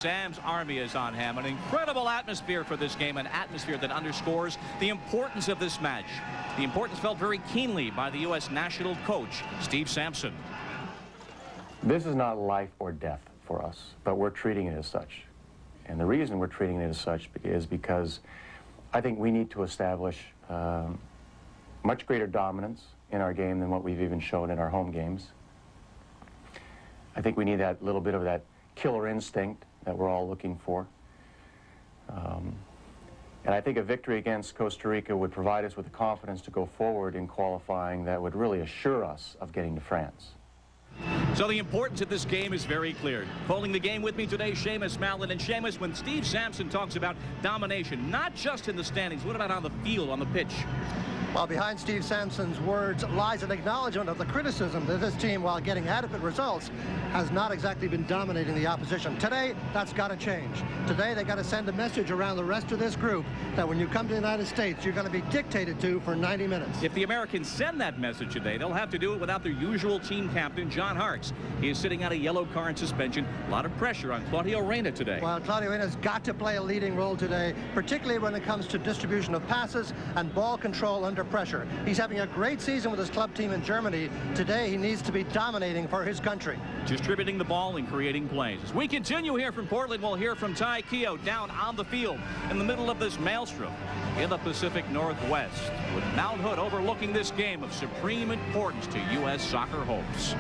Sam's Army is on hand. An incredible atmosphere for this game, an atmosphere that underscores the importance of this match. The importance felt very keenly by the U.S. national coach, Steve Sampson. This is not life or death for us, but we're treating it as such. And the reason we're treating it as such is because I think we need to establish much greater dominance in our game than what we've even shown in our home games. I think we need that little bit of that killer instinct that we're all looking for. And I think a victory against Costa Rica would provide us with the confidence to go forward in qualifying that would really assure us of getting to France. So the importance of this game is very clear. Calling the game with me today, Seamus Malin. And Seamus, when Steve Sampson talks about domination, not just in the standings, what about on the field, on the pitch? Well, behind Steve Sampson's words lies an acknowledgement of the criticism that this team, while getting adequate results, has not exactly been dominating the opposition. Today, that's got to change. Today, they got to send a message around the rest of this group that when you come to the United States, you're going to be dictated to for 90 minutes. If the Americans send that message today, they'll have to do it without their usual team captain, John Harkes. He is sitting out a yellow card suspension. A lot of pressure on Claudio Reyna today. Well, Claudio Reyna's got to play a leading role today, particularly when it comes to distribution of passes and ball control under pressure. He's having a great season with his club team in Germany. Today, he needs to be dominating for his country. Distributing the ball and creating plays. As we continue here from Portland, we'll hear from Ty Keogh down on the field in the middle of this maelstrom in the Pacific Northwest, with Mount Hood overlooking this game of supreme importance to U.S. soccer hopes.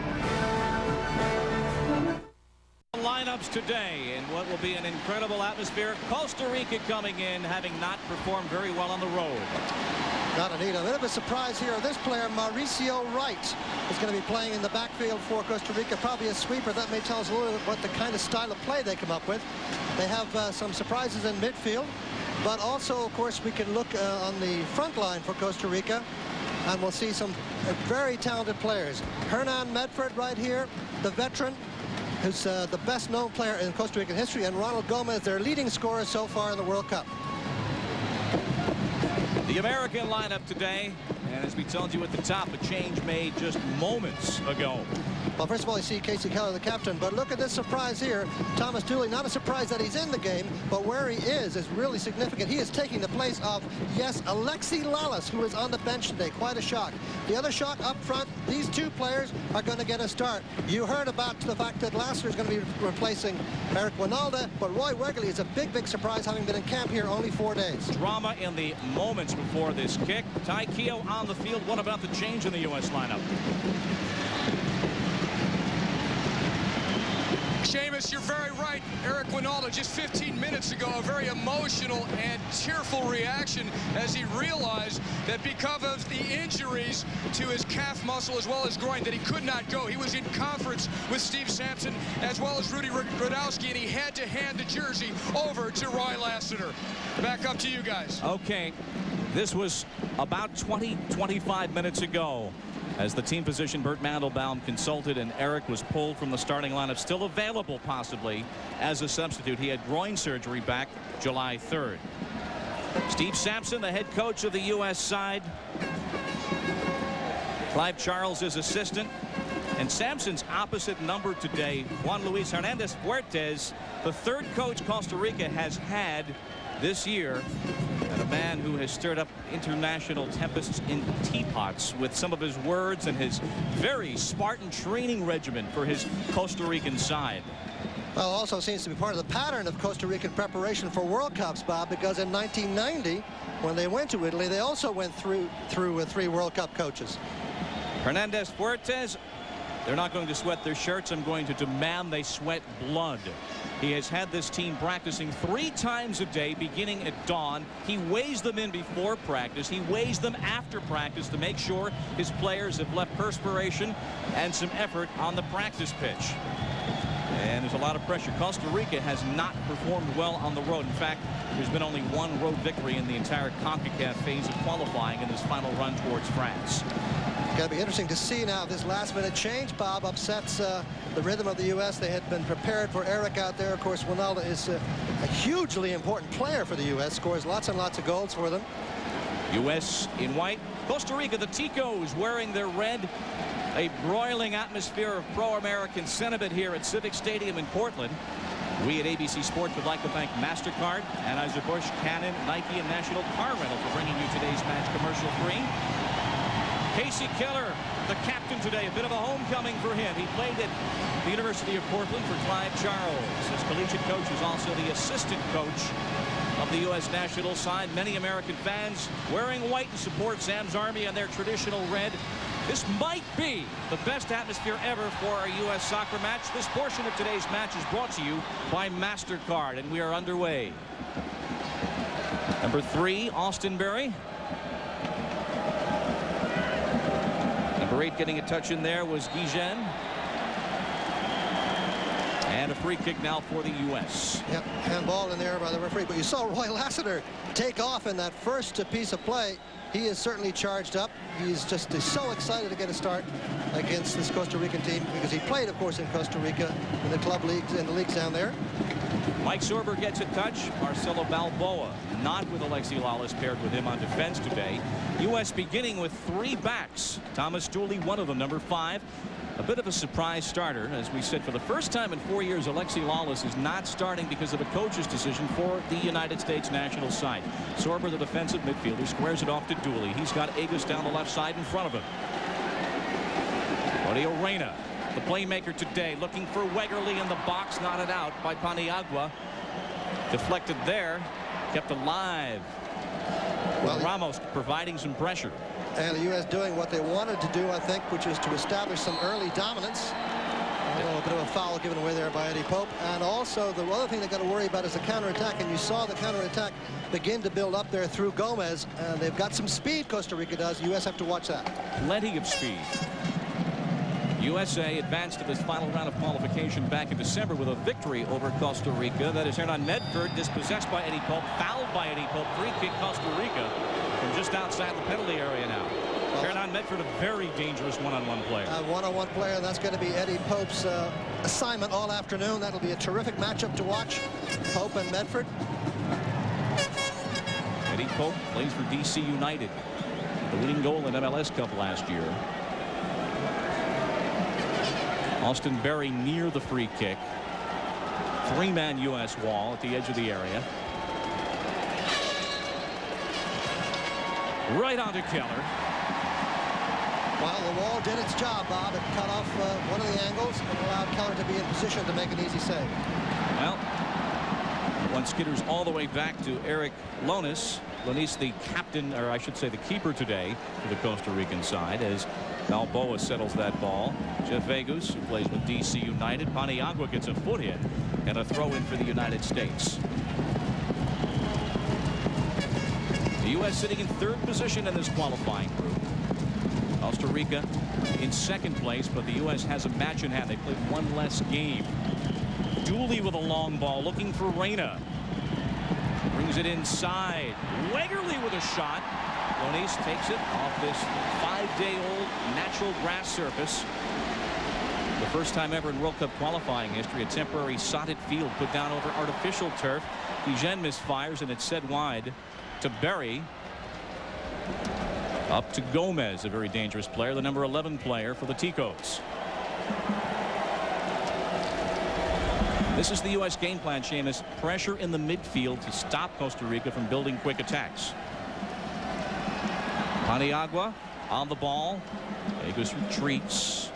Lineups today in what will be an incredible atmosphere. Costa Rica coming in, having not performed very well on the road. Not a bit of a surprise here. This player, Mauricio Wright, is going to be playing in the backfield for Costa Rica. Probably a sweeper. That may tell us a little bit what the kind of style of play they come up with. They have some surprises in midfield, but also, of course, we can look on the front line for Costa Rica, and we'll see some very talented players. Hernan Medford right here, the veteran, who's the best known player in Costa Rican history, and Ronald Gomez, their leading scorer so far in the World Cup. The American lineup today, and as we told you at the top, a change made just moments ago. Well, first of all, you see Casey Keller, the captain, but look at this surprise here. Thomas Dooley, not a surprise that he's in the game, but where he is really significant. He is taking the place of, yes, Alexi Lalas, who is on the bench today. Quite a shock. The other shock up front, these two players are going to get a start. You heard about the fact that Lassiter is going to be replacing Eric Winalda, but Roy Wegerle is a big, big surprise, having been in camp here only 4 days. Drama in the moments before this kick. Ty Keogh on the field. What about the change in the U.S. lineup? Seamus, you're very right. Eric Winalda, just 15 minutes ago, a very emotional and tearful reaction as he realized that because of the injuries to his calf muscle as well as groin, that he could not go. He was in conference with Steve Sampson as well as Rudy Radowski, and he had to hand the jersey over to Roy Lassiter. Back up to you guys. Okay, this was about 25 minutes ago, as the team physician Bert Mandelbaum consulted, and Eric was pulled from the starting lineup, still available possibly as a substitute. He had groin surgery back July 3rd. Steve Sampson, the head coach of the U.S. side. Clive Charles, his assistant. And Sampson's opposite number today, Juan Luis Hernandez Fuertes, the third coach Costa Rica has had this year, and a man who has stirred up international tempests in teapots with some of his words and his very Spartan training regimen for his Costa Rican side. Well, also seems to be part of the pattern of Costa Rican preparation for World Cups, Bob, because in 1990, when they went to Italy, they also went through with 3 World Cup coaches. Hernandez Fuertes, they're not going to sweat their shirts. I'm going to demand they sweat blood. He has had this team practicing 3 times a day, beginning at dawn. He weighs them in before practice. He weighs them after practice to make sure his players have left perspiration and some effort on the practice pitch. And there's a lot of pressure. Costa Rica has not performed well on the road. In fact, there's been only 1 road victory in the entire CONCACAF phase of qualifying in this final run towards France. It's going to be interesting to see now if this last-minute change, Bob, upsets the rhythm of the U.S. They had been prepared for Eric out there. Of course, Winalda is a hugely important player for the U.S. Scores lots and lots of goals for them. U.S. in white. Costa Rica, the Ticos, wearing their red. A broiling atmosphere of pro-American sentiment here at Civic Stadium in Portland. We at ABC Sports would like to thank MasterCard, Anheuser-Busch, Canon, Nike, and National Car Rental for bringing you today's match commercial-free. Casey Keller, the captain today, a bit of a homecoming for him. He played at the University of Portland for Clyde Charles. His collegiate coach is also the assistant coach of the U.S. national side. Many American fans wearing white to support Sam's Army and their traditional red. This might be the best atmosphere ever for a U.S. soccer match. This portion of today's match is brought to you by MasterCard, and we are underway. Number 3, Austin Berry. Number 8 getting a touch in there was Guijen. And a free kick now for the U.S. Yep, handball in there by the referee. But you saw Roy Lassiter take off in that first piece of play. He is certainly charged up. He's just so excited to get a start against this Costa Rican team because he played, of course, in Costa Rica in the club leagues, in the leagues down there. Mike Sorber gets a touch. Marcelo Balboa not with Alexi Lalas paired with him on defense today. U.S. beginning with 3 backs. Thomas Dooley, one of them, number 5. A bit of a surprise starter. As we said, for the first time in 4 years, Alexi Lalas is not starting because of a coach's decision for the United States national side. Sorber, the defensive midfielder, squares it off to Dooley. He's got Agus down the left side in front of him. Claudio Reyna, the playmaker today, looking for Wegerle in the box, knotted out by Paniagua. Deflected there, kept alive. Well, Ramos providing some pressure. And the U.S. doing what they wanted to do, I think, which is to establish some early dominance. A bit of a foul given away there by Eddie Pope. And also, the other thing they got to worry about is the counterattack. And you saw the counterattack begin to build up there through Gomez. And they've got some speed, Costa Rica does. The U.S. have to watch that. Plenty of speed. USA advanced to this final round of qualification back in December with a victory over Costa Rica. That is Hernan Medford, dispossessed by Eddie Pope, fouled by Eddie Pope. Free kick Costa Rica from just outside the penalty area now. Hernan Medford, a very dangerous one-on-one player. A one-on-one player, and that's going to be Eddie Pope's assignment all afternoon. That'll be a terrific matchup to watch. Pope and Medford. Eddie Pope plays for D.C. United. The winning goal in MLS Cup last year. Austin Berry near the free kick. 3-man U.S. wall at the edge of the area. Right onto Keller. Well, the wall did its job, Bob. It cut off one of the angles and allowed Keller to be in position to make an easy save. Well, one skitters all the way back to Eric Lonis. Lonis, the captain, or I should say the keeper today for the Costa Rican side, as Balboa settles that ball. Jeff Vegas, who plays with D.C. United. Paniagua gets a foot in and a throw in for the United States. The U.S. sitting in 3rd position in this qualifying group. Costa Rica in 2nd place, but the U.S. has a match in hand. They played one less game. Dooley with a long ball, looking for Reyna. Brings it inside. Wegerle with a shot. Lonis takes it off this 5-day-old natural grass surface. The first time ever in World Cup qualifying history, a temporary sodded field put down over artificial turf. Guijen misfires, and it's set wide to Berry. Up to Gomez, a very dangerous player, the number 11 player for the Ticos. This is the U.S. game plan, Seamus. Pressure in the midfield to stop Costa Rica from building quick attacks. Paniagua on the ball. Vegas retreats.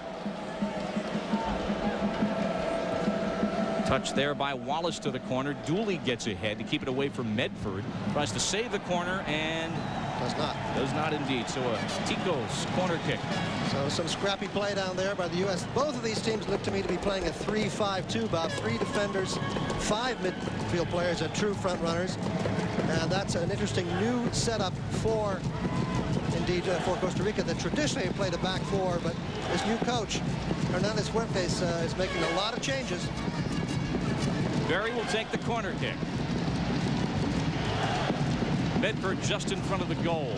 Touch there by Wallace to the corner. Dooley gets ahead to keep it away from Medford. Tries to save the corner and does not indeed. So a Ticos corner kick. So some scrappy play down there by the U.S. Both of these teams look to me to be playing a 3-5-2, Bob. 3 defenders, 5 midfield players, and true front runners. And that's an interesting new setup for, indeed, for Costa Rica that traditionally played a back 4, but this new coach, Hernandez Fuertes, is making a lot of changes. Berry will take the corner kick. Medford just in front of the goal.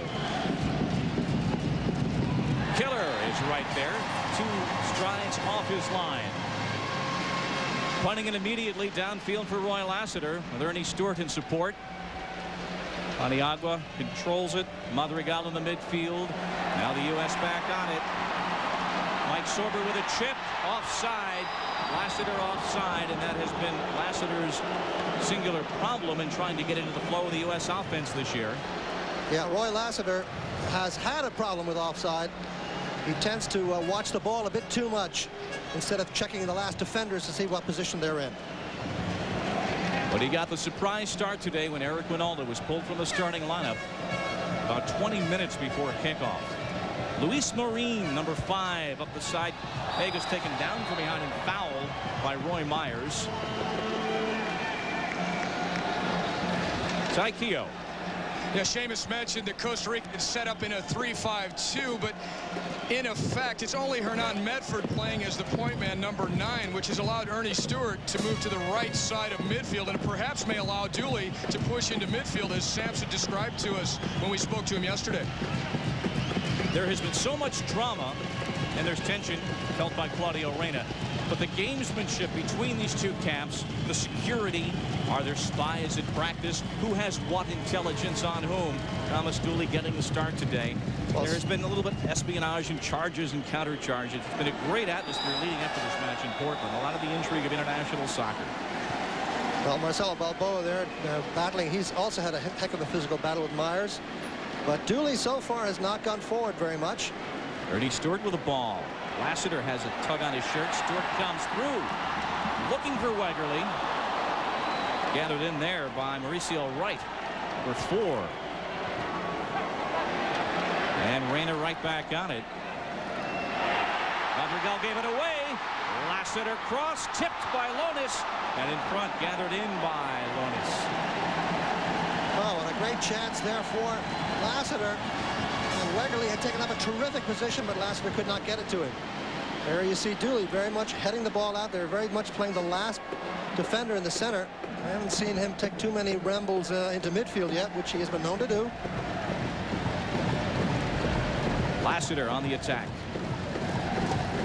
Keller is right there. 2 strides off his line. Punting it immediately downfield for Roy Lassiter with Ernie Stewart in support. Paniagua controls it. Madrigal in the midfield. Now the U.S. back on it. Mike Sorber with a chip offside. Lassiter offside, and that has been Lassiter's singular problem in trying to get into the flow of the U.S. offense this year. Yeah, Roy Lassiter has had a problem with offside. He tends to watch the ball a bit too much instead of checking the last defenders to see what position they're in. But he got the surprise start today when Eric Winalda was pulled from the starting lineup about 20 minutes before kickoff. Luis Marin, number 5, up the side. Vegas taken down from behind and fouled by Roy Myers. Ty Keogh. Yeah, Seamus mentioned that Costa Rica is set up in a 3-5-2, but in effect, it's only Hernan Medford playing as the point man, number 9, which has allowed Ernie Stewart to move to the right side of midfield, and it perhaps may allow Dooley to push into midfield, as Sampson described to us when we spoke to him yesterday. There has been so much drama, and there's tension felt by Claudio Reyna. But the gamesmanship between these two camps, the security, are there spies at practice? Who has what intelligence on whom? Thomas Dooley getting the start today. There has been a little bit of espionage and charges and counter charges. It's been a great atmosphere leading up to this match in Portland. A lot of the intrigue of international soccer. Well, Marcelo Balboa there battling. He's also had a heck of a physical battle with Myers. But Dooley so far has not gone forward very much. Ernie Stewart with the ball. Lassiter has a tug on his shirt. Stewart comes through. Looking for Wegerle. Gathered in there by Mauricio Wright, number 4. And Reyna right back on it. Madrigal gave it away. Lassiter cross, tipped by Lonis. And in front, gathered in by Lonis. Oh, and a great chance there for Lassiter. And Wegerle had taken up a terrific position, but Lassiter could not get it to him. There you see Dooley very much heading the ball out. They're very much playing the last defender in the center. I haven't seen him take too many rambles into midfield yet, which he has been known to do. Lassiter on the attack.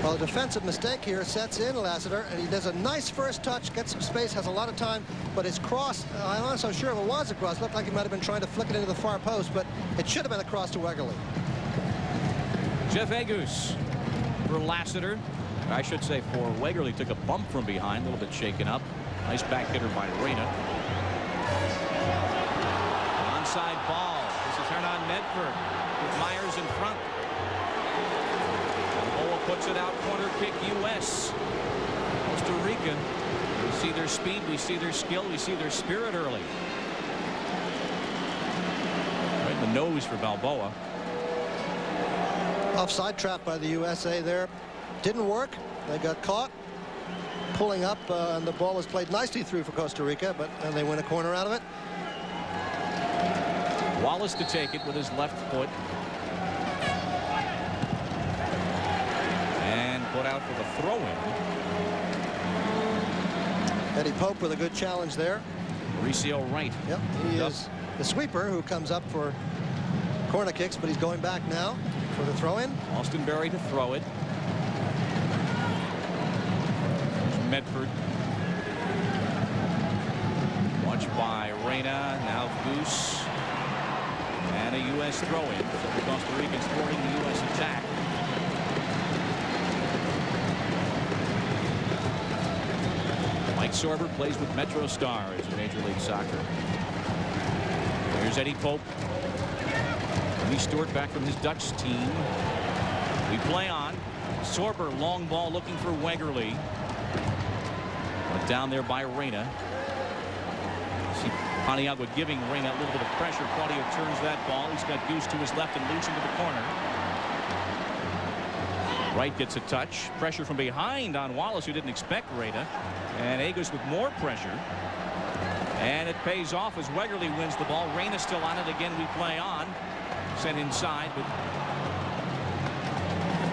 Well, a defensive mistake here sets in Lassiter, and he does a nice first touch, gets some space, has a lot of time, but his cross, I'm not so sure if it was a cross. Looked like he might have been trying to flick it into the far post, but it should have been a cross to Wegerle. Jeff Agus for Lassiter. I should say for Wegerle. Took a bump from behind, a little bit shaken up. Nice back hitter by Reyna. Onside ball. This is Hernan Medford with Myers in front. Balboa puts it out, corner kick U.S. Costa Rica. We see their speed, we see their skill, we see their spirit early. Right in the nose for Balboa. Offside trap by the USA there. Didn't work. They got caught pulling up, and the ball was played nicely through for Costa Rica, but they win a corner out of it. Wallace to take it with his left foot. And put out for the throw-in. Eddie Pope with a good challenge there. Mauricio Wright. Yep, he is the sweeper who comes up for corner kicks, but he's going back now for the throw-in. Austin Berry to throw it. Medford. Watched by Reyna. Now Goose. And a U.S. throw-in. So the Costa Ricans thwarting the U.S. attack. Mike Sorber plays with Metro Stars in Major League Soccer. Here's Eddie Pope. Ernie Stewart back from his Dutch team. We play on. Sorber, long ball looking for Wegerle. Went down there by Reyna. See Paniagua giving Reyna a little bit of pressure. Claudio turns that ball. He's got Goose to his left and loose into the corner. Wright gets a touch. Pressure from behind on Wallace, who didn't expect Reyna. And Agus with more pressure. And it pays off as Wegerle wins the ball. Reyna still on it. Again, we play on. Sent inside, but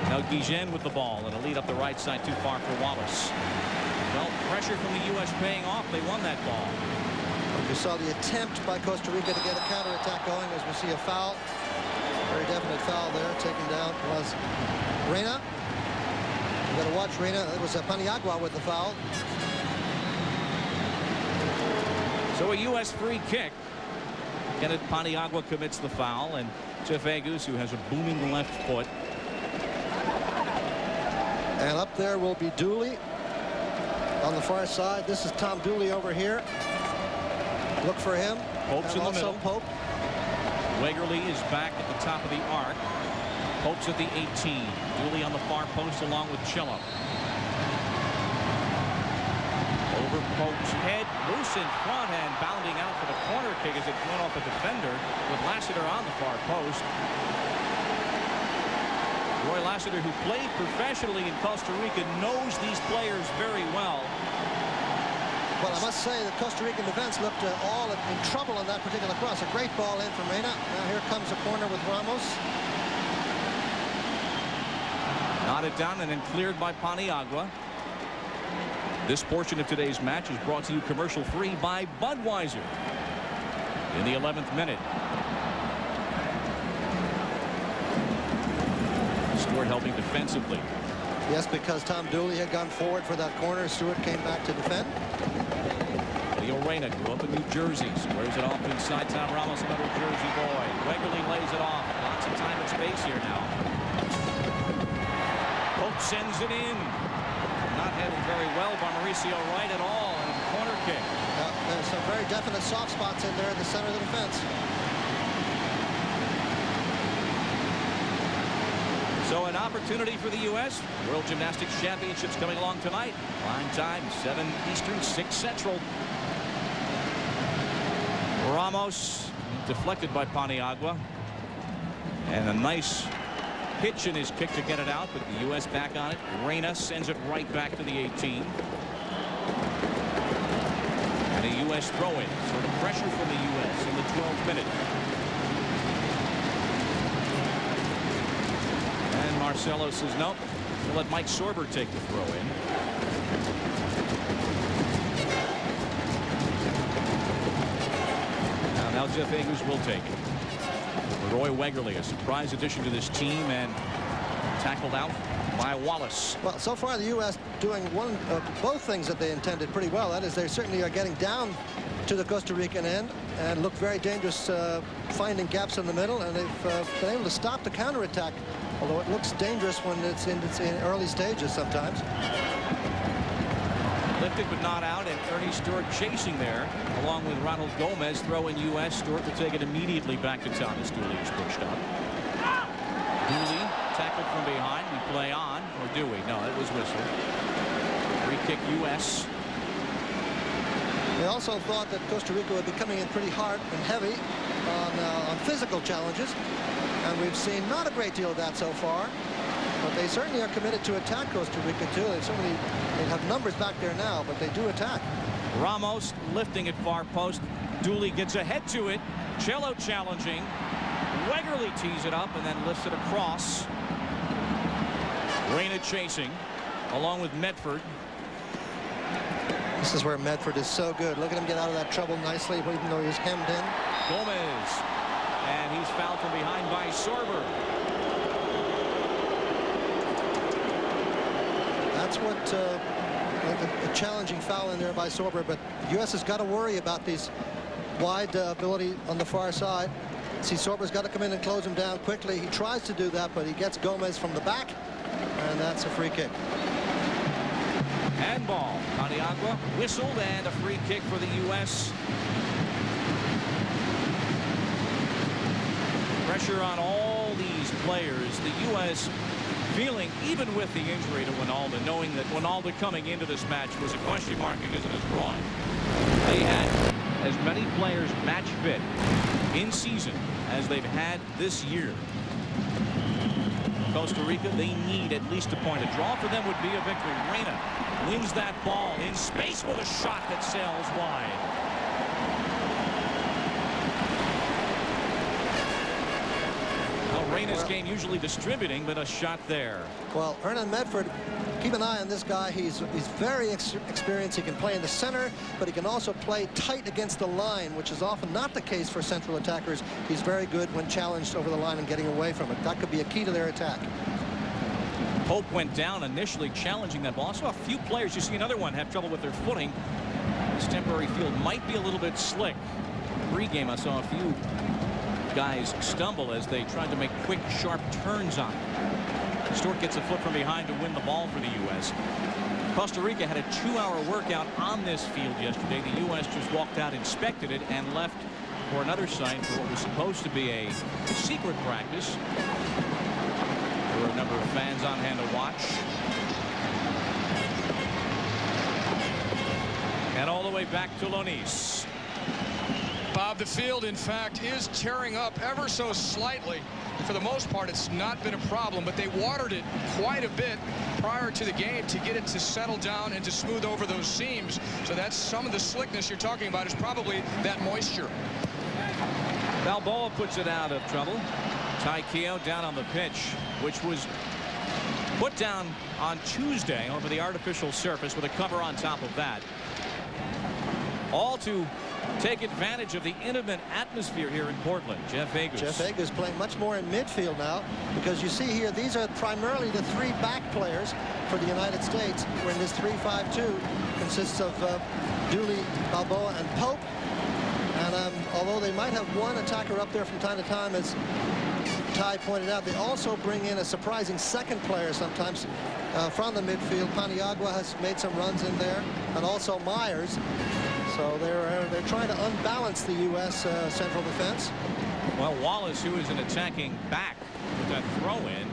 now Guillen with the ball and a lead up the right side, too far for Wallace. Well, pressure from the U.S. paying off. They won that ball. We saw the attempt by Costa Rica to get a counterattack going as we see a foul. Very definite foul there. Taken down was Reyna. You got to watch Reyna. It was Paniagua with the foul. So a U.S. free kick. Kenneth Paniagua commits the foul, and Jeff Agus, who has a booming left foot. And up there will be Dooley. On the far side, this is Tom Dooley over here. Look for him. Pope's in the also middle. Pope. Wegerle is back at the top of the arc. Pope's at the 18. Dooley on the far post along with Chillo. Over Pope's head, loose in front and bounding out for the corner kick as it went off a defender with Lassiter on the far post. Roy Lassiter, who played professionally in Costa Rica, knows these players very well. Well, I must say the Costa Rican defense looked all in trouble on that particular cross. A great ball in from Reyna. Now here comes a corner with Ramos. Knotted down and then cleared by Paniagua. This portion of today's match is brought to you commercial-free by Budweiser. In the 11th minute. Stewart helping defensively. Yes, because Tom Dooley had gone forward for that corner. Stewart came back to defend. Leo Reyna grew up in New Jersey. Squares it off inside Tom Ramos, another Jersey boy. Wegerle lays it off. Lots of time and space here now. Pope sends it in. Not handled very well by Mauricio Wright at all. And a corner kick. There's some very definite soft spots in there in the center of the defense. So an opportunity for the U.S. World Gymnastics Championships coming along tonight. Prime time, 7 Eastern, 6 Central. Ramos deflected by Paniagua. And a nice pitch in his kick to get it out, but the U.S. back on it. Reyna sends it right back to the 18. And a U.S. throw-in. Sort of pressure from the U.S. in the 12th minute. And Marcelo says, nope, we'll let Mike Sorber take the throw-in. Now Jeff Agers will take it. Roy Wegerle, a surprise addition to this team, and tackled out by Wallace. Well, so far the U.S. doing both things that they intended pretty well. That is, they certainly are getting down to the Costa Rican end and look very dangerous, finding gaps in the middle, and they've been able to stop the counterattack, although it looks dangerous when it's in early stages sometimes. Lifted but not out, and Ernie Stewart chasing there along with Ronald Gomez. Throw in U.S. Stewart will take it immediately back to Thomas. Dooley is pushed up. Dooley tackled from behind. We play on, or do we? No, it was whistled. Free kick U.S. They also thought that Costa Rica would be coming in pretty hard and heavy on physical challenges, and we've seen not a great deal of that so far. But they certainly are committed to attack Costa Rica, too. They have numbers back there now, but they do attack. Ramos lifting at far post. Dooley gets ahead to it. Cello challenging. Wegerle tees it up and then lifts it across. Reyna chasing along with Medford. This is where Medford is so good. Look at him get out of that trouble nicely, even though he's hemmed in. Gomez. And he's fouled from behind by Sorber. That's what a challenging foul in there by Sorber, but U.S. has got to worry about these wide ability on the far side. See, Sorber's got to come in and close him down quickly. He tries to do that, but he gets Gomez from the back, and that's a free kick. Handball. Paniagua whistled, and a free kick for the U.S. Pressure on all these players. The U.S. feeling, even with the injury to Winalda, knowing that Winalda coming into this match was a question mark because of his groin. They had as many players match fit in season as they've had this year. Costa Rica, they need at least a point. A draw for them would be a victory. Reyna wins that ball in space with a shot that sails wide. Reyna's game usually distributing, but a shot there. Well, Hernan Medford, keep an eye on this guy. He's very experienced. He can play in the center, but he can also play tight against the line, which is often not the case for central attackers. He's very good when challenged over the line and getting away from it. That could be a key to their attack. Pope went down initially challenging that ball. Also a few players, you see another one, have trouble with their footing. This temporary field might be a little bit slick. Pre-game, I saw a few guys stumble as they tried to make quick, sharp turns on it. Stewart gets a foot from behind to win the ball for the U.S. Costa Rica had a 2-hour workout on this field yesterday. The U.S. just walked out, inspected it, and left for another site for what was supposed to be a secret practice. There were a number of fans on hand to watch. And all the way back to Lonis. Bob, the field, in fact, is tearing up ever so slightly. For the most part, it's not been a problem, but they watered it quite a bit prior to the game to get it to settle down and to smooth over those seams. So that's some of the slickness you're talking about, is probably that moisture. Balboa puts it out of trouble. Ty Keogh down on the pitch, which was put down on Tuesday over the artificial surface with a cover on top of that. All to take advantage of the intimate atmosphere here in Portland. Jeff Agus. Jeff Agus playing much more in midfield now, because you see here, these are primarily the 3 back players for the United States. We're in this 3-5-2. Consists of Dooley, Balboa, and Pope. And although they might have one attacker up there from time to time, as Ty pointed out, they also bring in a surprising second player sometimes from the midfield. Paniagua has made some runs in there, and also Myers. So they're trying to unbalance the U.S. central defense. Well, Wallace, who is an attacking back with that throw-in.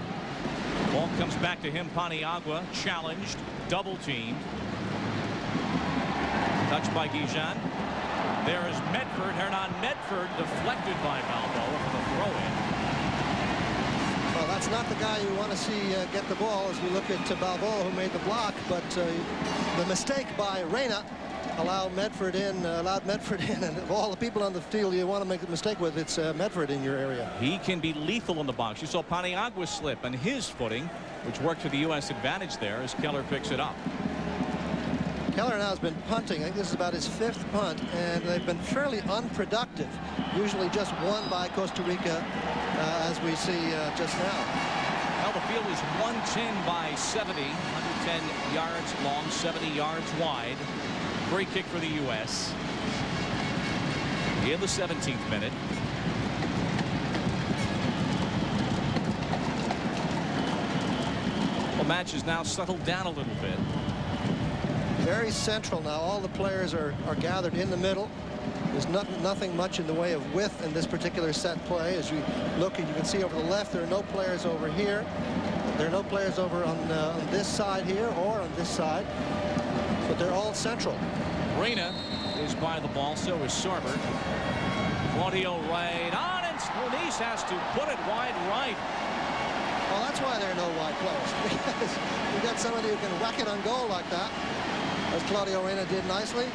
Ball comes back to him. Paniagua challenged, double-teamed. Touched by Guijan. There is Medford. Hernan Medford deflected by Balboa for the throw-in. Well, that's not the guy you want to see get the ball, as we look at Balboa, who made the block, but the mistake by Reyna allowed Medford in, and of all the people on the field you want to make a mistake with, it's Medford in your area. He can be lethal in the box. You saw Paniagua slip on his footing, which worked to the U.S. advantage there as Keller picks it up. Keller now has been punting. I think this is about his 5th punt, and they've been fairly unproductive. Usually just one by Costa Rica, as we see just now. Well, the field is 110 by 70, 110 yards long, 70 yards wide. Free kick for the U.S. in the 17th minute. The match is now settled down a little bit. Very central now. All the players are gathered in the middle. There's nothing much in the way of width in this particular set play. As you look, and you can see over the left, there are no players over here. There are no players over on this side here or on this side. But they're all central. Reyna is by the ball, so is Sorber. Claudio right on, and Lonis has to put it wide right. Well, that's why there are no wide players, because you got somebody who can whack it on goal like that, as Claudio Reyna did nicely.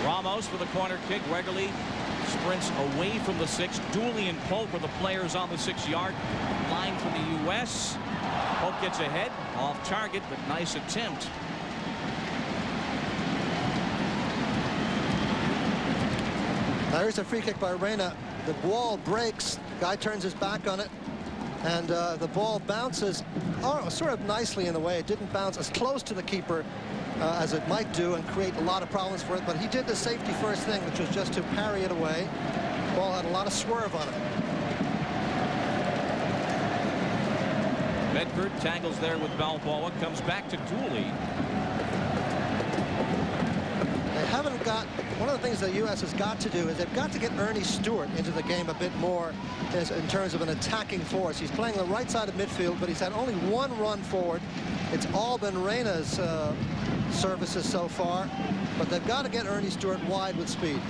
Ramos for the corner kick. Wegerle sprints away from the 6. Dooley and Pope are the players on the 6-yard line for the U.S. Pope gets ahead, off target, but nice attempt. Now here's a free kick by Reyna. The ball breaks. Guy turns his back on it, and the ball bounces sort of nicely in the way. It didn't bounce as close to the keeper as it might do and create a lot of problems for it, but he did the safety first thing, which was just to parry it away. The ball had a lot of swerve on it. Medford tangles there with Balboa, comes back to Dooley. They haven't got, one of the things the U.S. has got to do is they've got to get Ernie Stewart into the game a bit more in terms of an attacking force. He's playing the right side of midfield, but he's had only one run forward. It's all been Reyna's services so far, but they've got to get Ernie Stewart wide with speed.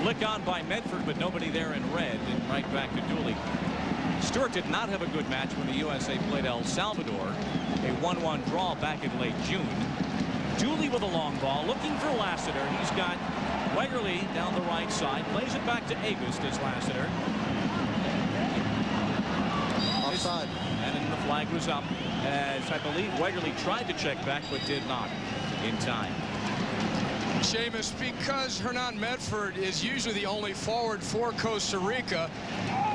Flick on by Medford, but nobody there in red, and right back to Dooley. Stewart did not have a good match when the USA played El Salvador, a 1-1 draw back in late June. Dooley with a long ball, looking for Lassiter. He's got Wegerle down the right side, plays it back to Agus as Lassiter. Offside. And then the flag was up, as I believe Wegerle tried to check back, but did not in time. Seamus, because Hernan Medford is usually the only forward for Costa Rica,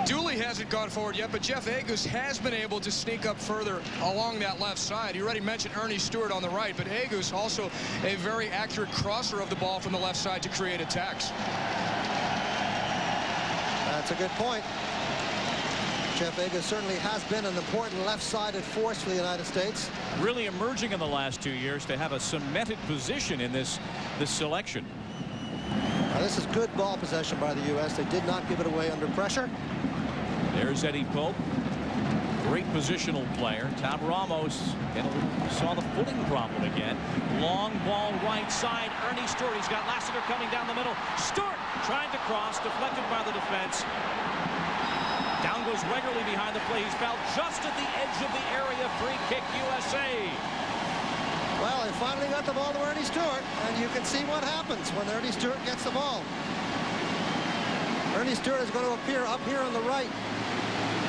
Dooley hasn't gone forward yet, but Jeff Agus has been able to sneak up further along that left side. You already mentioned Ernie Stewart on the right, but Agus also a very accurate crosser of the ball from the left side to create attacks. That's a good point. Jeff Agus certainly has been an important left-sided force for the United States. Really emerging in the last 2 years to have a cemented position in this selection. Now, this is good ball possession by the U.S. They did not give it away under pressure. There's Eddie Pope. Great positional player. Tom Ramos saw the footing problem again. Long ball right side. Ernie Stewart. He's got Lassiter coming down the middle. Stewart trying to cross. Deflected by the defense. Down goes Wegerle behind the play. He's fouled just at the edge of the area. Free kick USA. Well, they finally got the ball to Ernie Stewart, and you can see what happens when Ernie Stewart gets the ball. Ernie Stewart is going to appear up here on the right.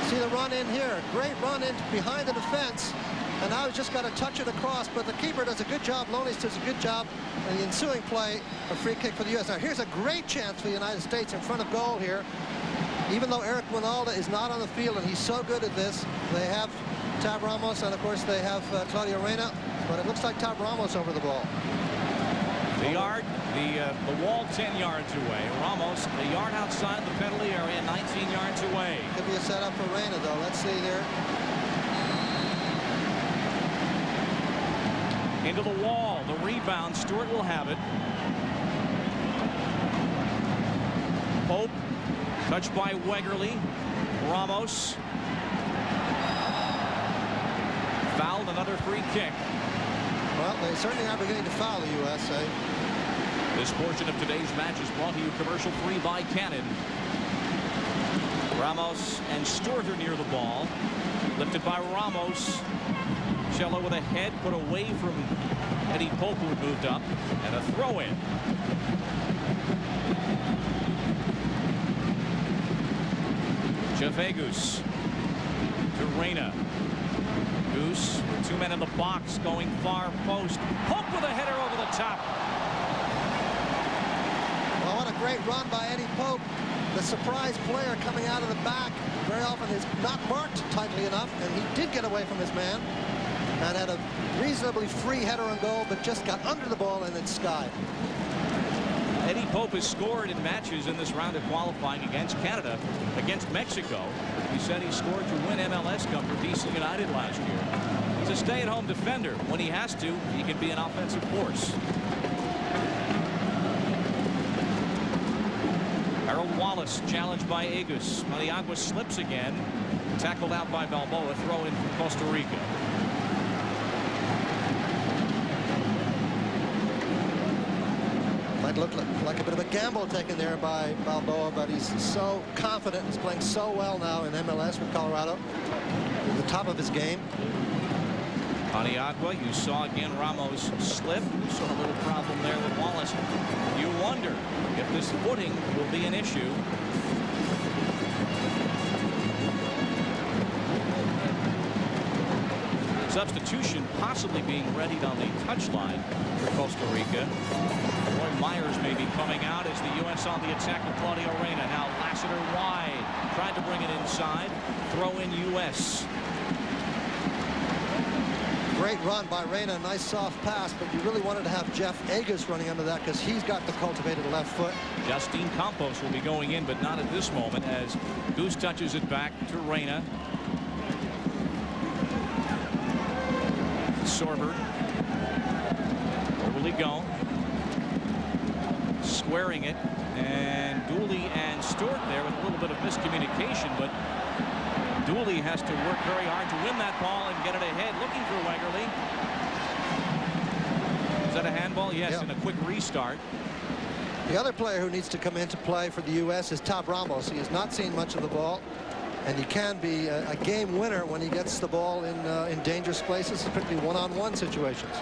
See the run in here. Great run in behind the defense. And now he's just got to touch it across, but the keeper does a good job. Lonis does a good job. And the ensuing play, a free kick for the U.S. Now, here's a great chance for the United States in front of goal here. Even though Eric Winalda is not on the field, and he's so good at this, they have Tab Ramos, and of course they have Claudio Reyna, but it looks like Tab Ramos over the ball. The wall 10 yards away. Ramos a yard outside the penalty area, 19 yards away. Could be a setup for Reyna, though. Let's see there. Into the wall. The rebound. Stewart will have it. Pope. Touched by Wegerle. Ramos. Fouled. Another free kick. Well, they certainly are beginning to foul the USA. This portion of today's match is brought to you commercial-free by Canon. Ramos and Stewart are near the ball. Lifted by Ramos. Cello with a head put away from Eddie Pope, who had moved up. And a throw-in. Jeff Agus to Reyna. Goose, 2 men in the box, going far post. Pope with a header over the top. Well, what a great run by Eddie Pope. The surprise player coming out of the back very often is not marked tightly enough, and he did get away from his man and had a reasonably free header on goal, but just got under the ball and it's skied. Eddie Pope has scored in matches in this round of qualifying against Canada, against Mexico. He said he scored to win MLS Cup for DC United last year. He's a stay-at-home defender. When he has to, he can be an offensive force. Harold Wallace challenged by Agus. Maniagua slips again. Tackled out by Balboa. Throw in from Costa Rica. Might look like a bit of a gamble taken there by Balboa, but he's so confident. He's playing so well now in MLS with Colorado. At the top of his game. Maniagua, you saw again Ramos slip. You saw a little problem there with Wallace. You wonder if this footing will be an issue. Substitution possibly being readied on the touchline for Costa Rica. Roy Myers may be coming out as the U.S. on the attack with Claudio Reyna. Now Lassiter wide. Tried to bring it inside. Throw in U.S. Great run by Reyna. Nice soft pass, but you really wanted to have Jeff Agus running under that because he's got the cultivated left foot. Justine Campos will be going in, but not at this moment as Goose touches it back to Reyna. Sorber. Where will he go? Squaring it. And Dooley and Stewart there with a little bit of miscommunication, but Dooley has to work very hard to win that ball and get it ahead, looking for Wegerle. Is that a handball? Yes, yeah. And a quick restart. The other player who needs to come into play for the U.S. is Tab Ramos. He has not seen much of the ball, and he can be a game winner when he gets the ball in dangerous places, particularly one-on-one situations.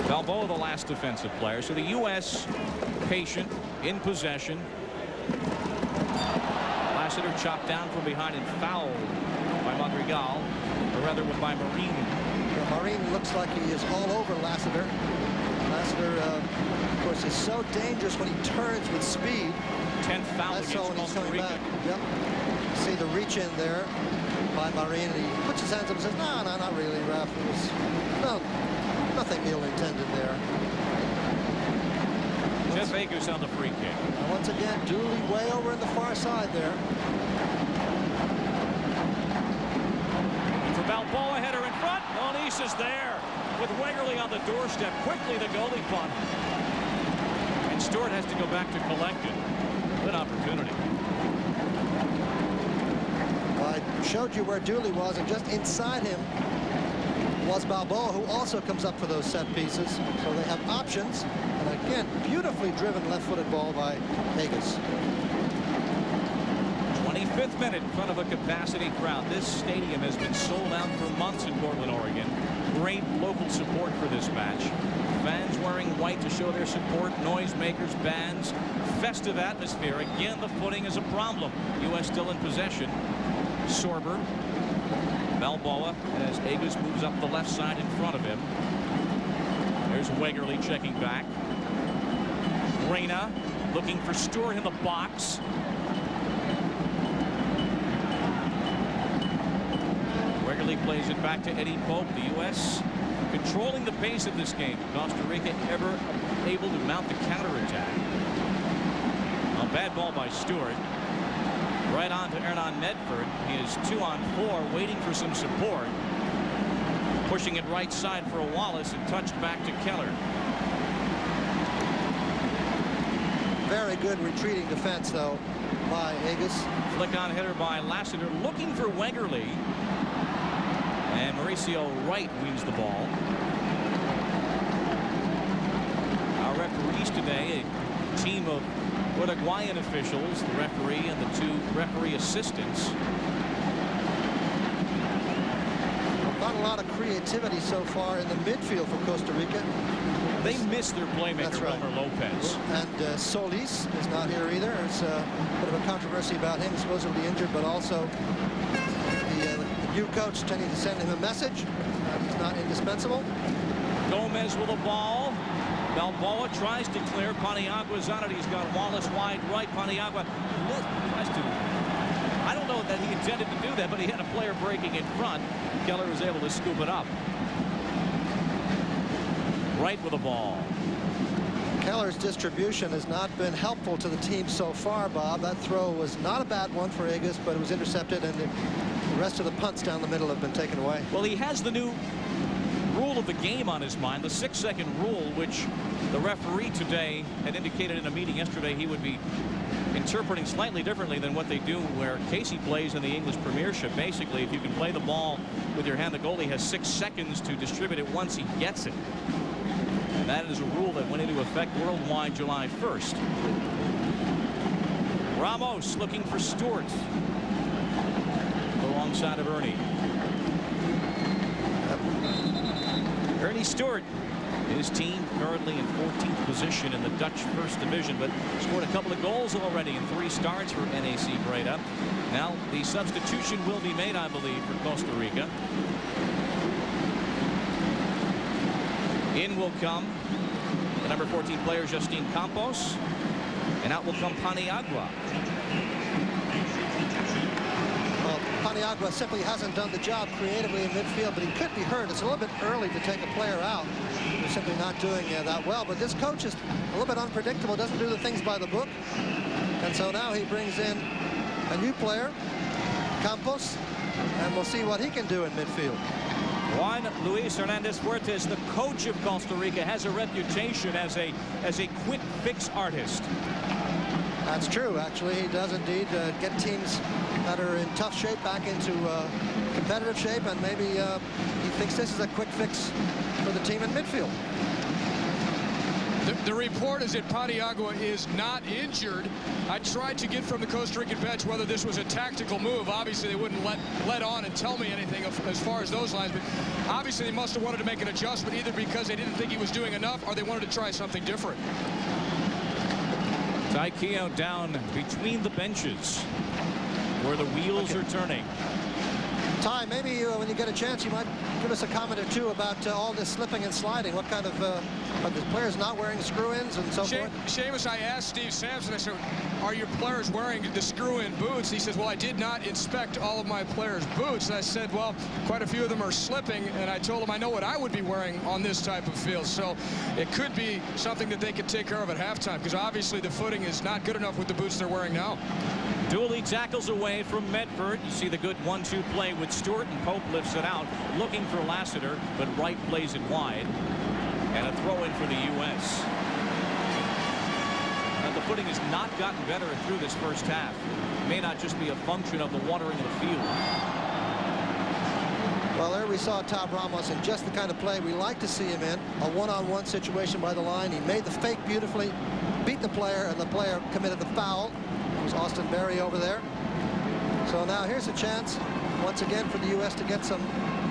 Balboa, the last defensive player. So the U.S. patient, in possession. Lassiter chopped down from behind and fouled by Madrigal, or rather by Marin. Marin looks like he is all over Lassiter. Lassiter, of course, is so dangerous when he turns with speed. 10th foul against Costa Rica. Yep. See the reach in there by Marin, and he puts his hands up and says, no, not really, ref. It was nothing ill intended there. Jeff Agus on the free kick. And once again, Dooley way over in the far side there. Balboa header in front. Onis is there with Wegerle on the doorstep. Quickly the goalie punt. And Stewart has to go back to collect it. Good opportunity. I showed you where Dooley was, and just inside him was Balboa, who also comes up for those set pieces. So they have options. And again, beautifully driven left-footed ball by Hagas. 25th minute in front of a capacity crowd. This stadium has been sold out for months in Portland, Oregon. Great local support for this match. Fans wearing white to show their support. Noisemakers, bands, festive atmosphere. Again, the footing is a problem. U.S. still in possession. Sorber. Balboa as Hagas moves up the left side in front of him. There's Wegerle checking back. Reyna looking for Stewart in the box. Wegerle plays it back to Eddie Pope. The U.S. controlling the pace of this game. Costa Rica ever able to mount the counterattack. A bad ball by Stewart. Right on to Hernan Medford. He is 2-on-4, waiting for some support. Pushing it right side for a Wallace and touched back to Keller. Very good retreating defense, though, by Hagas. Flick on header by Lassiter, looking for Wegerle. And Mauricio Wright wins the ball. Our referees today, a team of Uruguayan officials, the referee and the 2 referee assistants. Not a lot of creativity so far in the midfield for Costa Rica. They miss their playmaker, That's right. Wilmer Lopez. And Solis is not here either. There's a bit of a controversy about him, supposedly injured, but also the new coach tending to send him a message. He's not indispensable. Gomez with the ball. Balboa tries to clear. Paniagua's on it. He's got Wallace wide right. Paniagua tries to. I don't know that he intended to do that, but he had a player breaking in front. Keller was able to scoop it up. Right with the ball. Keller's distribution has not been helpful to the team so far, Bob. That throw was not a bad one for Hagas, but it was intercepted, and the rest of the punts down the middle have been taken away. Well, he has the new rule of the game on his mind, the 6-second rule, which the referee today had indicated in a meeting yesterday he would be interpreting slightly differently than what they do where Casey plays in the English Premiership. Basically, if you can play the ball with your hand, the goalie has 6 seconds to distribute it once he gets it. And that is a rule that went into effect worldwide July 1st. Ramos looking for Stewart alongside of Ernie. Ernie Stewart, his team currently in 14th position in the Dutch First Division, but scored a couple of goals already in 3 starts for NAC Breda. Now the substitution will be made, I believe, for Costa Rica. In will come the number 14 player, Justine Campos, and out will come Paniagua. Well, Paniagua simply hasn't done the job creatively in midfield, but he could be hurt. It's a little bit early to take a player out. He's simply not doing that well. But this coach is a little bit unpredictable, doesn't do the things by the book. And so now he brings in a new player, Campos, and we'll see what he can do in midfield. Juan Luis Hernandez Fuertes, the coach of Costa Rica, has a reputation as a quick fix artist. That's true, actually. He does indeed get teams that are in tough shape back into competitive shape, and maybe he thinks this is a quick fix for the team in midfield. The report is that Paniagua is not injured. I tried to get from the Costa Rican bench whether this was a tactical move. Obviously, they wouldn't let on and tell me anything as far as those lines, but obviously they must have wanted to make an adjustment either because they didn't think he was doing enough or they wanted to try something different. Ty Keough down between the benches where the wheels are turning. Ty, maybe when you get a chance, you might give us a comment or two about all this slipping and sliding. What kind of Are the players not wearing screw-ins and so forth? Seamus, I asked Steve Sampson, I said, are your players wearing the screw-in boots? He says, well, I did not inspect all of my players' boots. And I said, well, quite a few of them are slipping. And I told him I know what I would be wearing on this type of field. So it could be something that they could take care of at halftime, because obviously the footing is not good enough with the boots they're wearing now. Dooley tackles away from Medford. You see the good 1-2 play with Stewart, and Pope lifts it out, looking for Lassiter, but Wright plays it wide. And a throw in for the U.S. And the footing has not gotten better through this first half. It may not just be a function of the watering of the field. Well, there we saw Tab Ramos in just the kind of play we like to see him in. A one-on-one situation by the line. He made the fake beautifully, beat the player, and the player committed the foul. It was Austin Berry over there. So now here's a chance once again for the U.S. to get some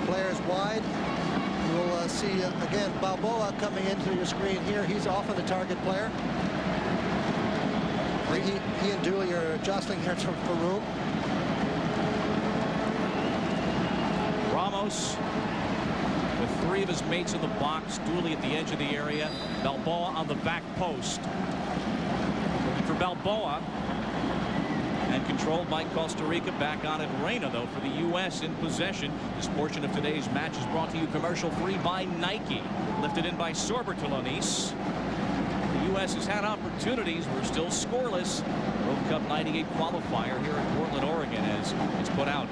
players wide. We'll see again Balboa coming into your screen here. He's often the target player. He and Dooley are jostling here for room. Ramos with 3 of his mates in the box. Dooley at the edge of the area. Balboa on the back post. Looking for Balboa. And controlled by Costa Rica. Back on it, Reyna, though, for the U.S. in possession. This portion of today's match is brought to you commercial-free by Nike. Lifted in by Sorber to Lonis. The U.S. has had opportunities. We're still scoreless. World Cup 98 qualifier here in Portland, Oregon, as it's put out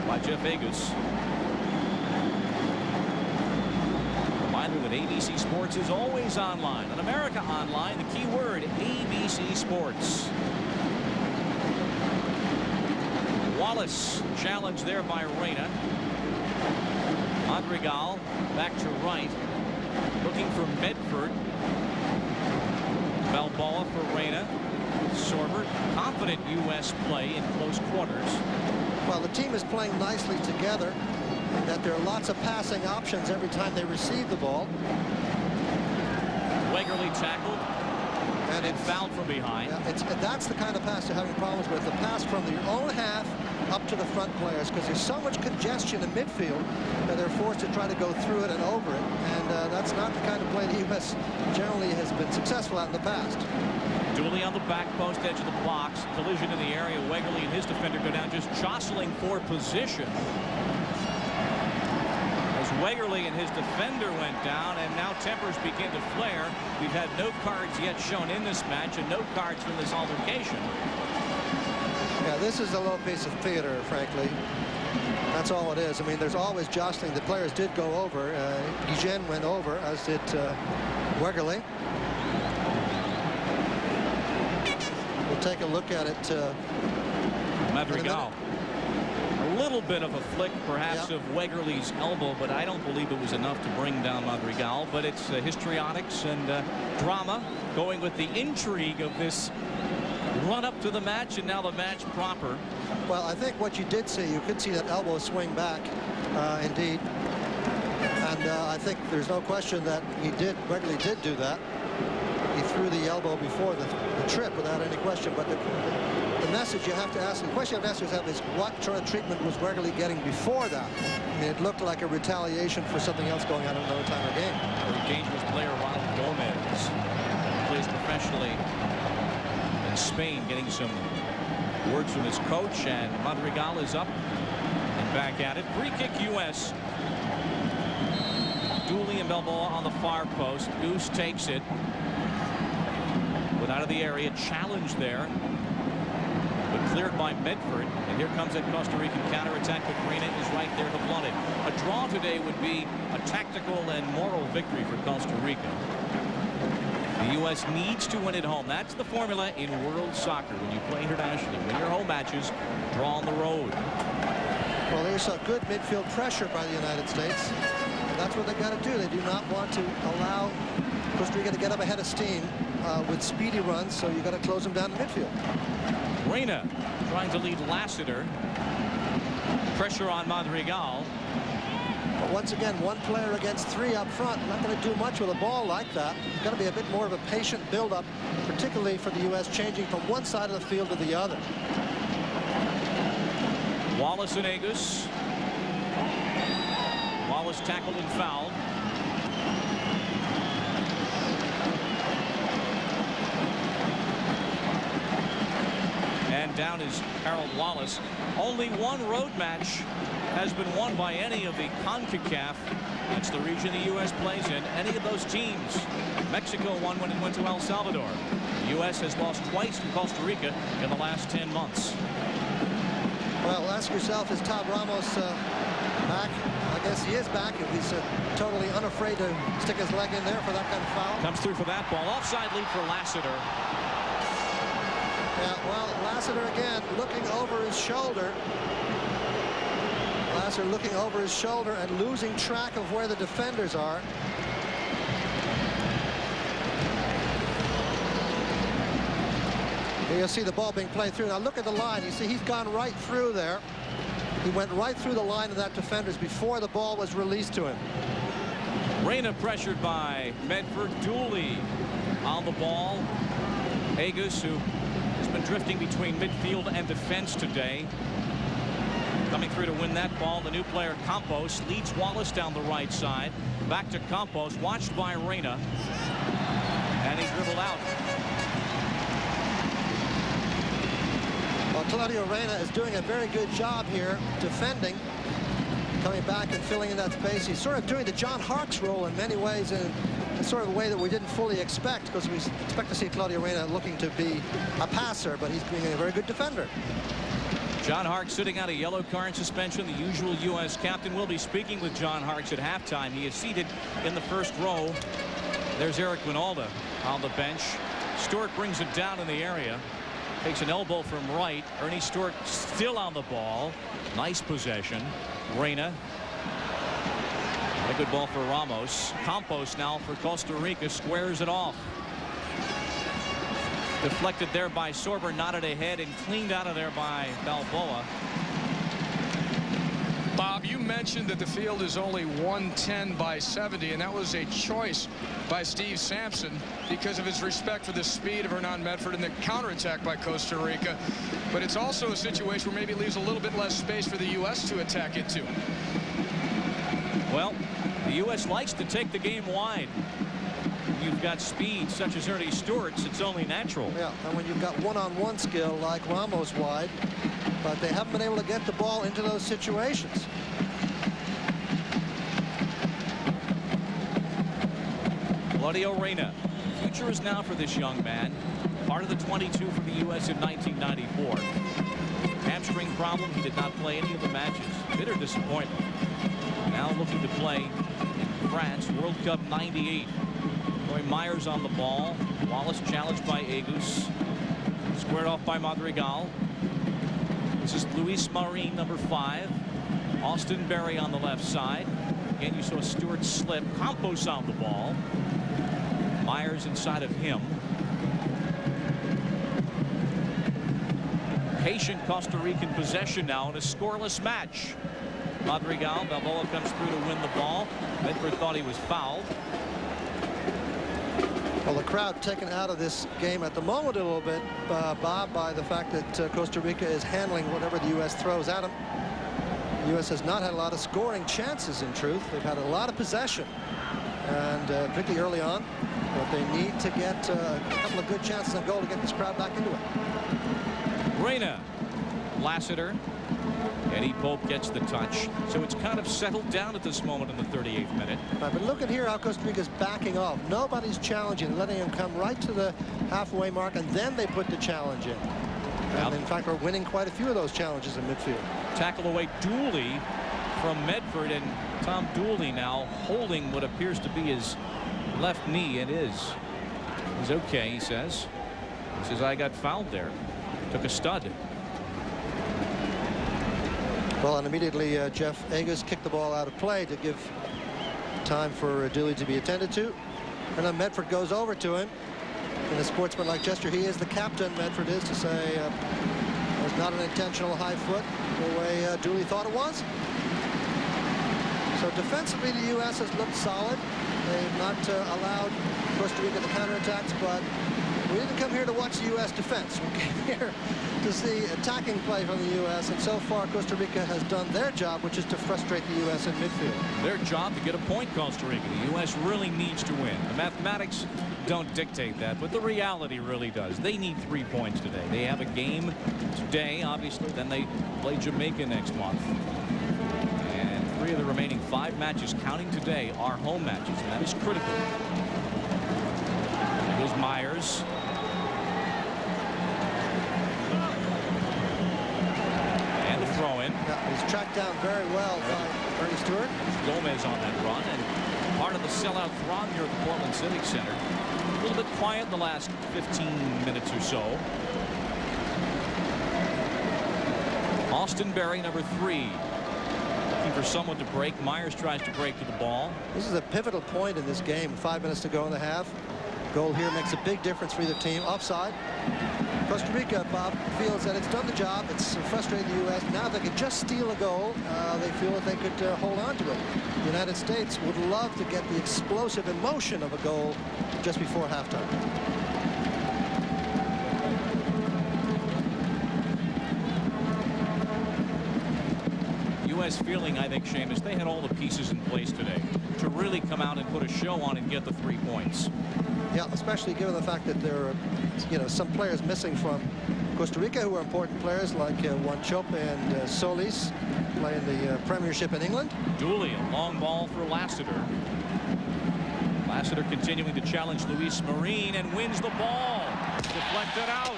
by Jeff Agus. Reminder that ABC Sports is always online. On America Online, the key word, ABC Sports. Wallace challenged there by Reyna. Madrigal back to right, looking for Medford. Balboa for Reyna. Sorber, confident U.S. play in close quarters. Well, the team is playing nicely together, and that there are lots of passing options every time they receive the ball. Wegerle tackled. And fouled from behind. Yeah, that's the kind of pass you're having problems with. The pass from the own half up to the front players, because there's so much congestion in midfield that they're forced to try to go through it and over it. And that's not the kind of play the U.S. generally has been successful at in the past. Dooley on the back post edge of the box. Collision in the area. Wegerle and his defender go down, just jostling for position. Wegerle and his defender went down, and now tempers begin to flare. We've had no cards yet shown in this match, and no cards from this altercation. Yeah, this is a low piece of theater, frankly. That's all it is. I mean, there's always jostling. The players did go over. Eugene went over, as did Wegerle. We'll take a look at it. Madrigal. A little bit of a flick, perhaps, of Wegerle's elbow, but I don't believe it was enough to bring down Madrigal. But it's histrionics and drama, going with the intrigue of this run-up to the match, and now the match proper. Well, I think what you did see, you could see that elbow swing back, indeed. And I think there's no question that Wegerle did do that. He threw the elbow before the trip without any question, but the message you have to ask, the question you have to ask is what sort of treatment was Wegerle getting before that? I mean, it looked like a retaliation for something else going on at another time of the game. Very dangerous player, Ronald Gomez, plays professionally in Spain, getting some words from his coach, and Madrigal is up and back at it. Free kick U.S. Dooley and Balboa on the far post. Goose takes it. Out of the area, challenge there, but cleared by Medford. And here comes a Costa Rican counterattack, but Reyna is right there to blunt it. A draw today would be a tactical and moral victory for Costa Rica. The U.S. needs to win at home. That's the formula in world soccer. When you play internationally, win your home matches, draw on the road. Well, there's a good midfield pressure by the United States. That's what they got to do. They do not want to allow Costa Rica to get up ahead of steam with speedy runs, so you got to close them down the midfield. Reyna trying to lead Lassiter. Pressure on Madrigal. But once again, one player against 3 up front. Not going to do much with a ball like that. It's got to be a bit more of a patient build-up, particularly for the U.S. changing from one side of the field to the other. Wallace and Agus. Wallace tackled and fouled. man down is Harold Wallace. Only one road match has been won by any of the CONCACAF. That's the region the U.S. plays in. Any of those teams. Mexico won when it went to El Salvador. The U.S. has lost twice to Costa Rica in the last 10 months. Well, ask yourself, is Todd Ramos back? I guess he is back if he's totally unafraid to stick his leg in there for that kind of foul. Comes through for that ball. Offside lead for Lassiter. Yeah, well, Lassiter again looking over his shoulder. Lassiter looking over his shoulder and losing track of where the defenders are. Here you'll see the ball being played through. Now look at the line. You see he's gone right through there. He went right through the line of that defenders before the ball was released to him. Reyna pressured by Medford. Dooley on the ball. Agus, who has been drifting between midfield and defense today. Coming through to win that ball, the new player Campos leads Wallace down the right side. Back to Campos, watched by Reyna. And he dribbled out. Well, Claudio Reyna is doing a very good job here defending, coming back and filling in that space. He's sort of doing the John Harkes role in many ways, in sort of a way that we didn't fully expect, because we expect to see Claudio Reyna looking to be a passer, but he's being a very good defender. John Harkes sitting out a yellow card suspension. The usual U.S. captain will be speaking with John Harkes at halftime. He is seated in the first row. There's Eric Winalda on the bench. Stewart brings it down in the area. Takes an elbow from right. Ernie Stewart still on the ball. Nice possession. Reyna. A good ball for Ramos. Campos now for Costa Rica squares it off. Deflected there by Sorber, knotted ahead, and cleaned out of there by Balboa. Bob, you mentioned that the field is only 110 by 70, and that was a choice by Steve Sampson because of his respect for the speed of Hernan Medford and the counterattack by Costa Rica. But it's also a situation where maybe it leaves a little bit less space for the U.S. to attack into. Well, the U.S. likes to take the game wide. You've got speed such as Ernie Stewart's, it's only natural. Yeah, and when you've got one-on-one skill like Ramos wide, but they haven't been able to get the ball into those situations. Claudio Reyna. The future is now for this young man. Part of the 22 for the U.S. in 1994. Hamstring problem. He did not play any of the matches. Bitter disappointment. Now looking to play in France, World Cup '98. Roy Myers on the ball. Wallace challenged by Agus. Squared off by Madrigal. This is Luis Marin, number 5. Austin Berry on the left side. Again, you saw Stewart slip. Campos on the ball. Myers inside of him. Patient Costa Rican possession now in a scoreless match. Madrigal. Balboa comes through to win the ball. Medford thought he was fouled. Well, the crowd taken out of this game at the moment a little bit, Bob, by the fact that Costa Rica is handling whatever the U.S. throws at them. The U.S. has not had a lot of scoring chances, in truth. They've had a lot of possession, and particularly early on. But they need to get a couple of good chances on goal to get this crowd back into it. Reyna. Lassiter. Eddie Pope gets the touch. So it's kind of settled down at this moment in the 38th minute. Right, but look at here how Costa Rica's backing off. Nobody's challenging, letting him come right to the halfway mark, and then they put the challenge in. And in fact, we're winning quite a few of those challenges in midfield. Tackle away Dooley from Medford, and Tom Dooley now holding what appears to be his left knee. It is. He's okay, he says. He says, I got fouled there. Took a stud. Well, and immediately Jeff Agus kicked the ball out of play to give time for Dooley to be attended to. And then Medford goes over to him in a sportsmanlike gesture. He is the captain, Medford is, to say it was not an intentional high foot the way Dooley thought it was. So defensively, the U.S. has looked solid. They've not allowed Costa Rica the counterattacks, but we didn't come here to watch the U.S. defense. We came here to see attacking play from the U.S. And so far, Costa Rica has done their job, which is to frustrate the U.S. in midfield. Their job to get a point, Costa Rica. The U.S. really needs to win. The mathematics don't dictate that, but the reality really does. They need 3 points today. They have a game today, obviously. Then they play Jamaica next month. And 3 of the remaining 5 matches, counting today, are home matches, and that is critical. Here's Myers. And the throw-in. Yeah, he's tracked down very well by Ernie Stewart. Gomez on that run, and part of the sellout throng here at the Portland Civic Center. A little bit quiet in the last 15 minutes or so. Austin Berry, number 3. Looking for someone to break. Myers tries to break to the ball. This is a pivotal point in this game. 5 minutes to go in the half. Goal here makes a big difference for either team. Offside. Costa Rica, Bob, feels that it's done the job. It's frustrated the U.S. Now if they could just steal a goal, they feel that they could hold on to it. The United States would love to get the explosive emotion of a goal just before halftime. U.S. feeling, I think, Seamus, they had all the pieces in place today to really come out and put a show on and get the 3 points. Yeah, especially given the fact that there are, some players missing from Costa Rica who are important players like Wanchope and Solis playing the Premiership in England. Dooley, a long ball for Lassiter. Lassiter continuing to challenge Luis Marine and wins the ball. Deflected out.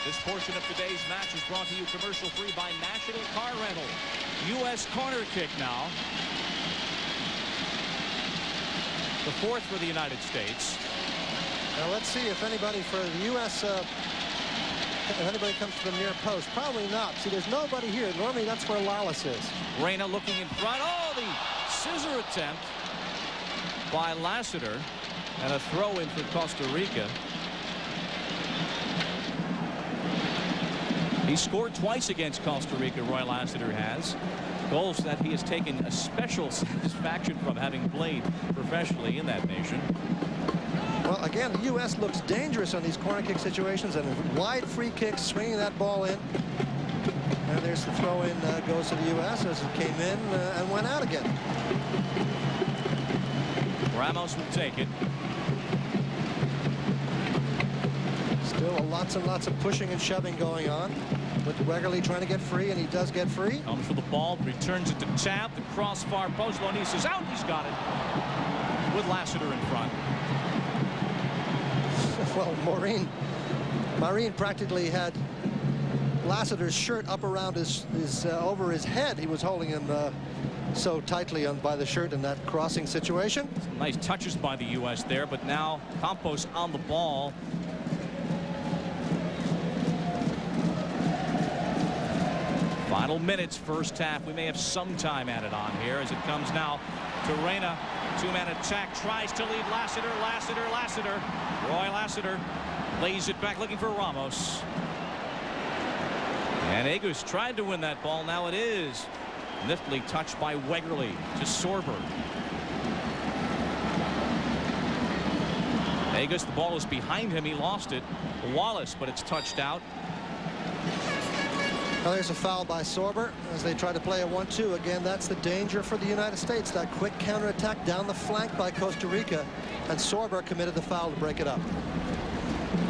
This portion of today's match is brought to you commercial-free by National Car Rental. U.S. corner kick now. The 4th for the United States. Now let's see if anybody for the U.S. If anybody comes to the near post. Probably not. See, there's nobody here. Normally that's where Lawless is. Reyna looking in front. Oh, the scissor attempt by Lassiter, and a throw-in for Costa Rica. He scored twice against Costa Rica, Roy Lassiter has. Goals that he has taken a special satisfaction from, having played professionally in that nation. Well, again, the U.S. looks dangerous on these corner kick situations, and wide free kicks, swinging that ball in. And there's the throw-in goes to the U.S. as it came in and went out again. Ramos will take it. Still lots and lots of pushing and shoving going on. With Wegerle trying to get free, and he does get free. Comes for the ball, returns it to Tap. The crossbar post. Lonis is out. He's got it. With Lassiter in front. Well, Marine practically had Lassiter's shirt up around his over his head. He was holding him so tightly by the shirt in that crossing situation. Some nice touches by the U.S. there, but now Campos on the ball. Final minutes, first half. We may have some time added on here as it comes now to Reyna. 2-man attack, tries to lead Lassiter. Roy Lassiter lays it back, looking for Ramos. And Agus tried to win that ball. Now it is niftily touched by Wegerle to Sorber. Agus, the ball is behind him. He lost it. Wallace, but it's touched out. Well, there's a foul by Sorber as they try to play a 1-2. Again, that's the danger for the United States. That quick counterattack down the flank by Costa Rica. And Sorber committed the foul to break it up.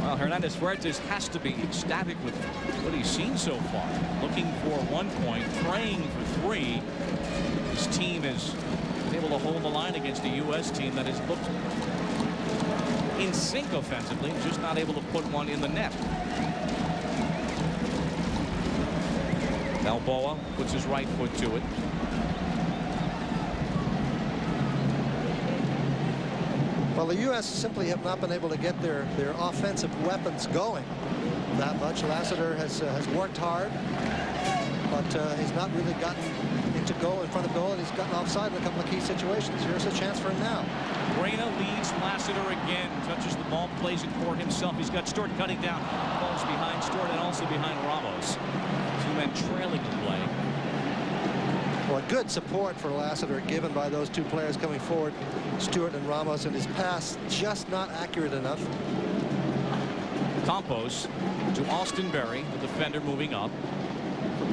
Well, Hernandez Fuertes has to be ecstatic with what he's seen so far. Looking for 1 point, praying for 3. His team is able to hold the line against a U.S. team that has looked in sync offensively, just not able to put one in the net. Balboa puts his right foot to it. Well, the U.S. simply have not been able to get their offensive weapons going that much. Lassiter has worked hard, but he's not really gotten into goal, in front of goal, and he's gotten offside in a couple of key situations. Here's a chance for him now. Reyna leads Lassiter again, touches the ball, plays it for himself. He's got Stewart cutting down. Ball's behind Stewart and also behind Ramos. Two-men trailing the play. Well, good support for Lassiter given by those two players coming forward, Stewart and Ramos, and his pass just not accurate enough. Campos to Austin Berry, the defender moving up.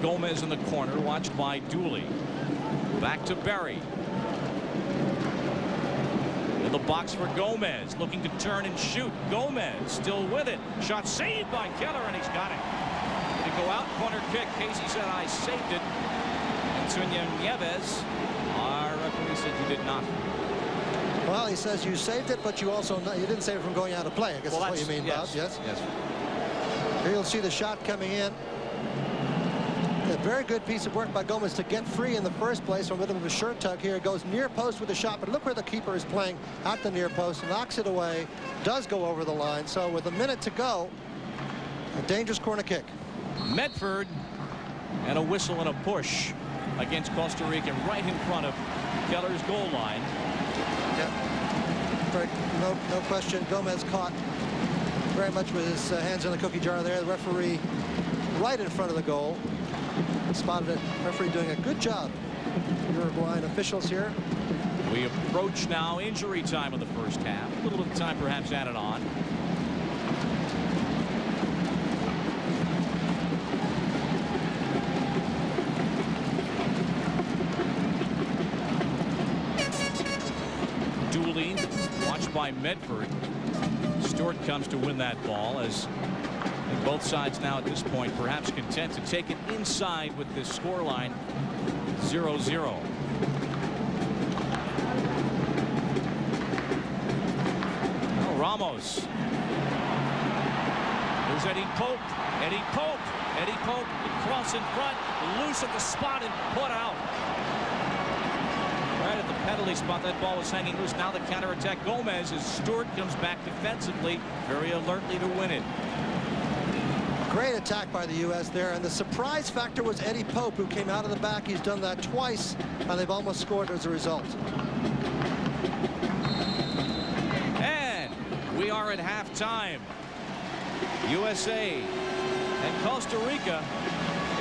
Gomez in the corner, watched by Dooley. Back to Berry. In the box for Gomez, looking to turn and shoot. Gomez still with it. Shot saved by Keller, and he's got it. Did it go out? Corner kick. Casey said, I saved it. Antonio Nieves, our referee, said you did not. Well, he says you saved it, but you also you didn't save it from going out of play. I guess that's what you mean, Bob. Yes. Yes. Here you'll see the shot coming in. A very good piece of work by Gomez to get free in the first place from a bit of a shirt tug here. Goes near post with the shot, but look where the keeper is playing at the near post. Knocks it away. Does go over the line. So with a minute to go, a dangerous corner kick. Medford and a whistle and a push against Costa Rica right in front of Keller's goal line. Yeah. No question. Gomez caught very much with his hands in the cookie jar there. The referee right in front of the goal. Spotted it. Referee doing a good job. Uruguayan officials here. We approach now injury time of the first half. A little bit of time perhaps added on. Dueling, watched by Medford. Stewart comes to win that ball as both sides now at this point perhaps content to take it inside with this scoreline 0-0. Oh, Ramos. There's Eddie Pope. Eddie Pope. Eddie Pope. Cross in front. Loose at the spot and put out. Right at the penalty spot. That ball was hanging loose. Now the counterattack. Gomez as Stewart comes back defensively very alertly to win it. Great attack by the U.S. there, and the surprise factor was Eddie Pope, who came out of the back. He's done that twice, and they've almost scored as a result. And we are at halftime. USA and Costa Rica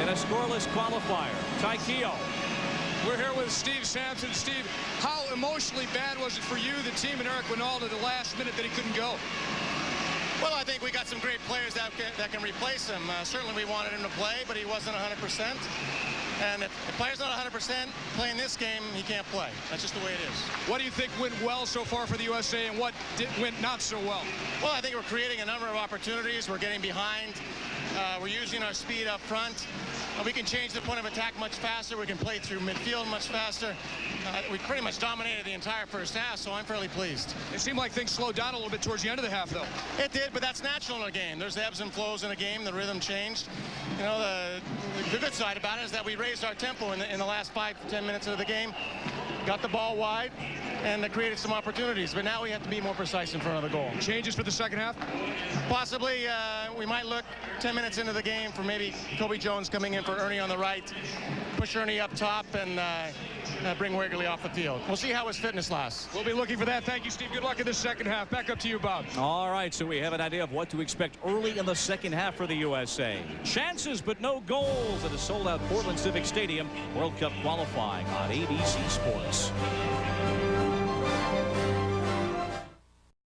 in a scoreless qualifier. Taikio. We're here with Steve Sampson. Steve, how emotionally bad was it for you, the team, and Eric Winalda the last minute that he couldn't go? Well, I think we got some great players that can replace him. Certainly we wanted him to play, but he wasn't 100%. And if the player's not 100% playing this game, he can't play. That's just the way it is. What do you think went well so far for the USA, and what went not so well? Well, I think we're creating a number of opportunities. We're getting behind. We're using our speed up front. We can change the point of attack much faster. We can play through midfield much faster. We pretty much dominated the entire first half, so I'm fairly pleased. It seemed like things slowed down a little bit towards the end of the half, though. It did, but that's natural in a game. There's ebbs and flows in a game. The rhythm changed. You know, the good side about it is that we raised our tempo in the last 5 to 10 minutes of the game. Got the ball wide and created some opportunities, but now we have to be more precise in front of the goal. Changes for the second half? Possibly. We might look 10 minutes into the game for maybe Kobe Jones coming in for Ernie on the right, push Ernie up top, and bring Wegerle off the field. We'll see how his fitness lasts. We'll be looking for that. Thank you, Steve. Good luck in the second half. Back up to you, Bob. All right, so we have an idea of what to expect early in the second half for the USA. Chances but no goals at a sold-out Portland Civic Stadium. World Cup qualifying on ABC Sports.